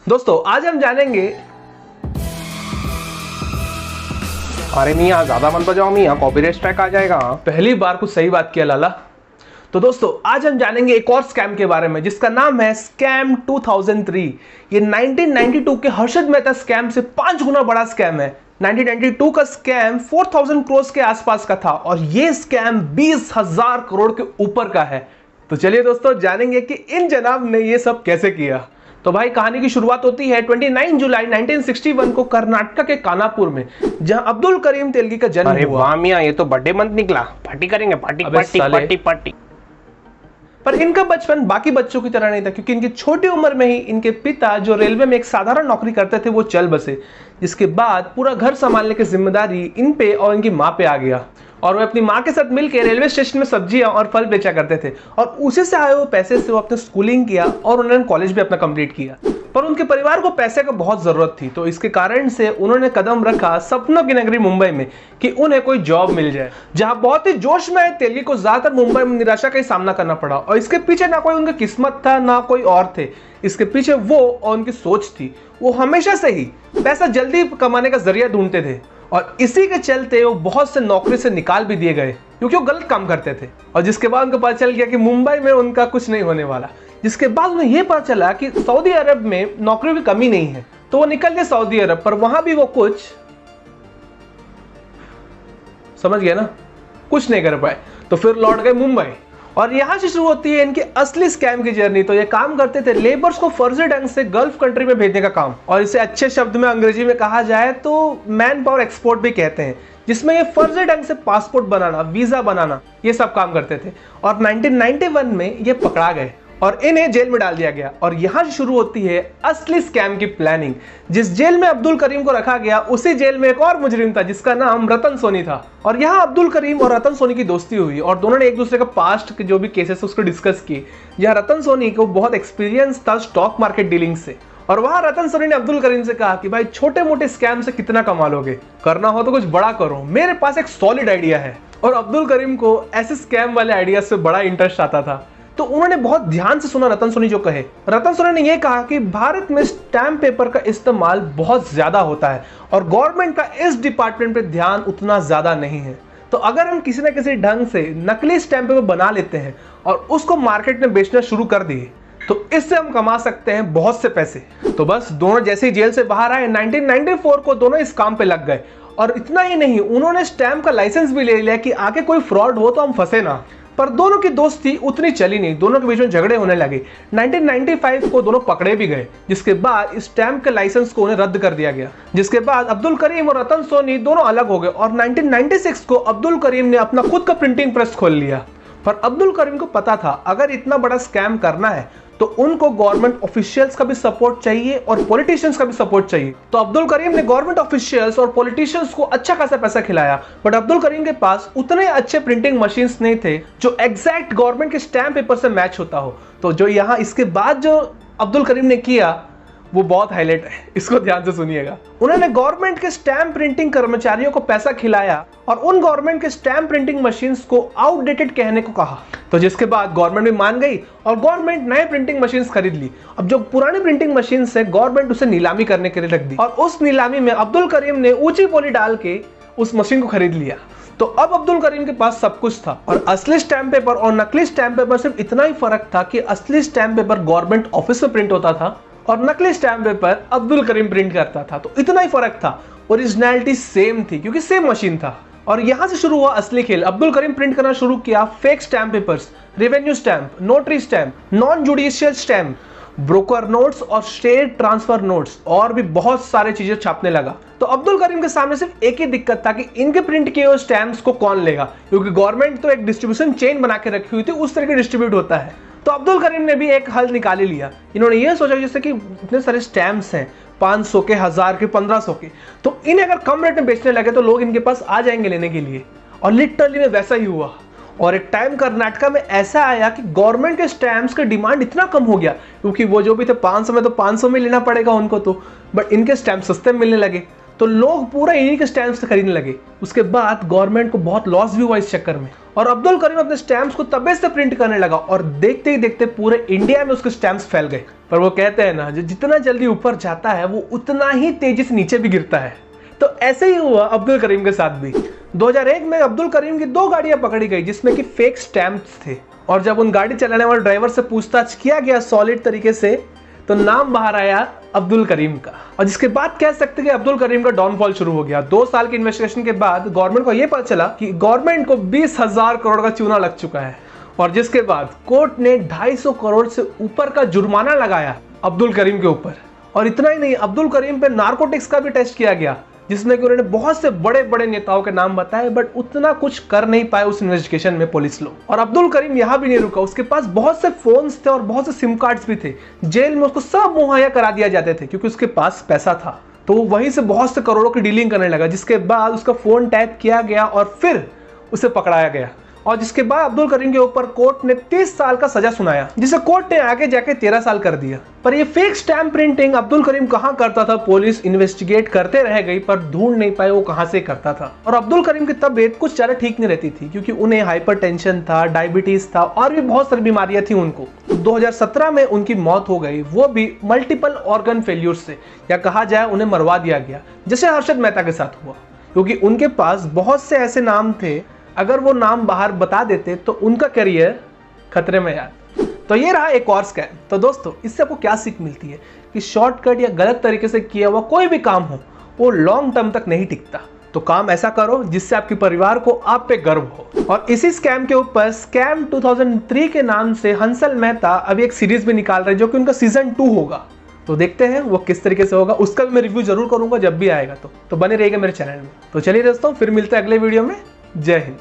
दोस्तों आज हम जानेंगे। अरे मियाँ ज्यादा मत बजाओ मियाँ, कॉपीराइट स्ट्राइक आ जाएगा। पहली बार कुछ सही बात किया लाला। तो दोस्तों आज हम जानेंगे एक और स्कैम के बारे में जिसका नाम है स्कैम 2003। ये 1992 के हर्षद मेहता स्कैम से 5 गुना बड़ा स्कैम है। 1992 का स्कैम 4000 करोड़ के आसपास का था और ये स्कैम 20,000 करोड़ के ऊपर का है। तो चलिए दोस्तों जानेंगे कि इन जनाब ने ये सब कैसे किया। तो भाई कहानी की शुरुआत होती है 29 जुलाई 1961 को कर्नाटक के कानापुर में, जहां अब्दुल करीम तेलगी का जन्म अरे हुआ। वाह मियाँ, ये तो बर्थडे मंथ निकला, पार्टी करेंगे, पार्टी अबे पार्टी साले। Party party. पर इनका बचपन बाकी बच्चों की तरह नहीं था, क्योंकि इनकी छोटी उम्र में ही इनके पिता जो रेलवे में एक साधारण नौकरी करते थे वो चल बसे, जिसके बाद पूरा घर संभालने की जिम्मेदारी इन पे और इनकी माँ पे आ गया। और वे अपनी माँ के साथ मिलकर रेलवे स्टेशन में सब्जियां और फल बेचा करते थे और उसी से आए हुए पैसे से वो अपने स्कूलिंग किया और उन्होंने कॉलेज भी अपना कंप्लीट किया। पर उनके परिवार को पैसे का बहुत जरूरत थी, तो इसके कारण से उन्होंने कदम रखा सपनों की नगरी मुंबई में कि उन्हें कोई जॉब मिल जाए। जहां बहुत ही जोश में आए तेलगी को ज्यादातर मुंबई में निराशा का ही सामना करना पड़ा और इसके पीछे ना कोई उनकी किस्मत था ना कोई और थे। इसके पीछे वो और उनकी सोच थी। वो हमेशा से ही पैसा जल्दी कमाने का जरिया ढूंढते थे और इसी के चलते वो बहुत से नौकरी से निकाल भी दिए गए क्योंकि वो गलत काम करते थे। और जिसके बाद उनको पता चल गया कि मुंबई में उनका कुछ नहीं होने वाला। जिसके बाद उन्हें यह पता चला कि सऊदी अरब में नौकरियों की कमी नहीं है, तो वो निकल गए सऊदी अरब। पर वहां भी वो कुछ समझ गया ना, कुछ नहीं कर पाए, तो फिर लौट गए मुंबई। और यहां से शुरू होती है इनकी असली स्कैम की जर्नी। तो ये काम करते थे लेबर्स को फर्जी ढंग से गल्फ कंट्री में भेजने का काम, और इसे अच्छे शब्द में अंग्रेजी में कहा जाए तो मैन पावर एक्सपोर्ट भी कहते हैं, जिसमें ये फर्जी ढंग से पासपोर्ट बनाना, वीजा बनाना, ये सब काम करते थे। और 1991 में ये पकड़ा गए और इन्हें जेल में डाल दिया गया। और यहां से शुरू होती है असली स्कैम की प्लानिंग। जिस जेल में अब्दुल करीम को रखा गया उसी जेल में एक और मुजरिम था जिसका नाम रतन सोनी था। और यहां अब्दुल करीम और रतन सोनी की दोस्ती हुई और दोनों ने एक दूसरे का पास्ट के जो भी केसेस उसको डिस्कस किए। यहाँ रतन सोनी को बहुत एक्सपीरियंस था स्टॉक मार्केट डीलिंग से, और वहां रतन सोनी ने अब्दुल करीम से कहा कि भाई छोटे मोटे स्कैम से कितना कमा लोगे, करना हो तो कुछ बड़ा करो, मेरे पास एक सॉलिड आइडिया है। और अब्दुल करीम को ऐसे स्कैम वाले आइडिया से बड़ा इंटरेस्ट आता था, तो उन्होंने बहुत ध्यान से सुना रतन सोनी जो कहे। रतन सोनी ने यह कहा कि भारत में स्टैम्प पेपर का इस्तेमाल बहुत ज्यादा होता है और गवर्नमेंट का इस डिपार्टमेंट पे ध्यान उतना ज्यादा नहीं है। तो अगर हम किसी न किसी ढंग से नकली स्टैम्प पेपर बना लेते हैं और उसको मार्केट में बेचना शुरू कर दिए तो इससे हम कमा सकते हैं बहुत से पैसे। तो बस दोनों जैसे ही जेल से बाहर आए 1994 को दोनों इस काम पे लग गए। और इतना ही नहीं, उन्होंने स्टैम्प का लाइसेंस भी ले लिया कि आगे कोई फ्रॉड हो तो हम फंसे ना। पर दोनों की दोस्ती उतनी चली नहीं, दोनों के बीच में झगड़े होने लगे। 1995 को दोनों पकड़े भी गए, जिसके बाद स्टैम्प के लाइसेंस को उन्हें रद्द कर दिया गया। जिसके बाद अब्दुल करीम और रतन सोनी दोनों अलग हो गए और 1996 को अब्दुल करीम ने अपना खुद का प्रिंटिंग प्रेस खोल लिया। पर अब्दुल करीम को पता था अगर इतना बड़ा स्कैम करना है तो उनको गवर्नमेंट ऑफिशियल्स का भी सपोर्ट चाहिए और पॉलिटिशियंस का भी सपोर्ट चाहिए। तो अब्दुल करीम ने गवर्नमेंट ऑफिशियल्स और पॉलिटिशियंस को अच्छा खासा पैसा खिलाया। बट अब्दुल करीम के पास उतने अच्छे प्रिंटिंग मशीन्स नहीं थे जो एग्जैक्ट गवर्नमेंट के स्टैम्प पेपर से मैच होता हो। तो जो यहाँ इसके बाद जो अब्दुल करीम ने किया वो बहुत हाईलाइट है, इसको ध्यान से सुनिएगा। उन्होंने गवर्नमेंट के स्टैम्प प्रिंटिंग कर्मचारियों को पैसा खिलाया और उन गवर्नमेंट के स्टैम्प प्रिंटिंग मशीन्स को आउटडेटेड कहने को कहा। तो जिसके बाद गवर्नमेंट भी मान गई और गवर्नमेंट नए प्रिंटिंग मशीन्स खरीद ली। अब जो पुरानी प्रिंटिंग मशीन्स है गवर्नमेंट उसे नीलामी करने के लिए रख दी और उस नीलामी में अब्दुल करीम ने ऊंची बोली डाल के उस मशीन को खरीद लिया। तो अब अब्दुल करीम के पास सब कुछ था। और असली स्टैम्प पेपर और नकली स्टैम्प पेपर सिर्फ इतना ही फर्क था कि असली स्टैम्प पेपर गवर्नमेंट ऑफिस में प्रिंट होता था और नकली stamp paper Abdul Karim print करता था। तो इतना ही फर्क था, ओरिजिनलिटी सेम थी क्योंकि सेम मशीन था। और यहां से शुरू हुआ असली खेल। अब्दुल करीम प्रिंट करना शुरू किया fake stamp papers, revenue stamp, notary stamp, non judicial stamp, broker notes और स्टेट ट्रांसफर नोट्स और भी बहुत सारे चीजें छापने लगा। तो अब्दुल करीम के सामने सिर्फ एक ही दिक्कत था कि इनके प्रिंट किए हुए स्टैम्प्स को कौन लेगा, क्योंकि गवर्नमेंट तो एक डिस्ट्रीब्यूशन चेन बना के रखी हुई थी, उस तरह के डिस्ट्रीब्यूट होता है। तो अब्दुल करीम ने भी एक हल निकाल ही लिया। इन्होंने ये सोचा जैसे कि इतने सारे स्टैम्प्स हैं, 500 के, 1000 के, 1500 के, तो इन्हें अगर कम रेट में बेचने लगे तो लोग इनके पास आ जाएंगे लेने के लिए। और लिटरली में वैसा ही हुआ। और एक टाइम कर्नाटका में ऐसा आया कि गवर्नमेंट के स्टैम्प्स का डिमांड इतना कम हो गया, क्योंकि वो जो भी थे 500 में, तो 500 में लेना पड़ेगा उनको तो, बट इनके स्टैम्प सस्ते मिलने लगे। तो लोग पूरा इन्हीं के स्टैम्प्स खरीदने लगे। उसके बाद गवर्नमेंट को बहुत लॉस भी हुआ इस चक्कर में, और अब्दुल करीम अपने स्टैम्प्स को तबे से प्रिंट करने लगा और देखते ही देखते पूरे इंडिया में उसके स्टैम्प्स फैल गए। पर वो कहते हैं ना, जो जितना जल्दी ऊपर जाता है वो उतना ही तेजी से नीचे भी गिरता है। तो ऐसे ही हुआ अब्दुल करीम के साथ भी। 2001 में अब्दुल करीम की 2 गाड़ियां पकड़ी गई जिसमें कि फेक स्टैम्प्स थे, और जब उन गाड़ी चलाने वाले ड्राइवर से पूछताछ किया गया सॉलिड तरीके से, तो नाम बाहर आया अब्दुल करीम का, और जिसके बाद कह सकते हैं कि अब्दुल करीम का डाउनफॉल शुरू हो गया। 2 साल की इन्वेस्टिगेशन के बाद गवर्नमेंट को यह पता चला कि गवर्नमेंट को 20,000 करोड़ का चूना लग चुका है, और जिसके बाद कोर्ट ने 250 करोड़ से ऊपर का जुर्माना लगाया अब्दुल करीम के ऊपर। और इतना ही नहीं, अब्दुल करीम पे नार्कोटिक्स का भी टेस्ट किया गया, जिसमें कि उन्होंने बहुत से बड़े बड़े नेताओं के नाम बताए, बट उतना कुछ कर नहीं पाए उस इन्वेस्टिगेशन में पुलिस लोग। और अब्दुल करीम यहाँ भी नहीं रुका, उसके पास बहुत से फोन्स थे और बहुत से सिम कार्ड्स भी थे। जेल में उसको सब मुहैया करा दिया जाते थे क्योंकि उसके पास पैसा था, तो वहीं से बहुत से करोड़ों की डीलिंग करने लगा। जिसके बाद उसका फोन टैप किया गया और फिर उसे पकड़ाया गया, और जिसके बाद अब्दुल करीम के ऊपर कोर्ट ने 30 साल का सजा सुनाया, जिसे कोर्ट ने आगे जाके 13 साल कर दिया। पर ये fake stamp printing Abdul Karim कहां करता था, पुलिस इन्वेस्टिगेट करते रह गई पर ढूंढ नहीं पाए वो कहां से करता था। और अब्दुल करीम की तबीयत कुछ ज्यादा ठीक नहीं रहती थी क्योंकि उन्हें हाइपरटेंशन था, डायबिटीज था और भी बहुत सारी बीमारियां थी उनको। 2017 में उनकी मौत हो गई, वो भी मल्टीपल ऑर्गन फेल्यूर से, या कहा जाए उन्हें मरवा दिया गया, जैसे हर्षद मेहता के साथ हुआ, क्योंकि उनके पास बहुत से ऐसे नाम थे, अगर वो नाम बाहर बता देते तो उनका करियर खतरे में यार। तो ये रहा एक और स्कैम। तो दोस्तों, इससे आपको क्या सीख मिलती है कि शॉर्टकट या गलत तरीके से किया हुआ कोई भी काम हो वो लॉन्ग टर्म तक नहीं टिकता। तो काम ऐसा करो जिससे आपके परिवार को आप पे गर्व हो। और इसी स्कैम के ऊपर स्कैम 2003 के नाम से हंसल मेहता अभी एक सीरीज भी निकाल रहे हैं जो कि उनका सीजन 2 होगा। तो देखते हैं वो किस तरीके से होगा, उसका भी मैं रिव्यू जरूर करूंगा जब भी आएगा। तो बने रहिएगा मेरे चैनल में। तो चलिए दोस्तों, फिर मिलते हैं अगले वीडियो में। जय हिंद।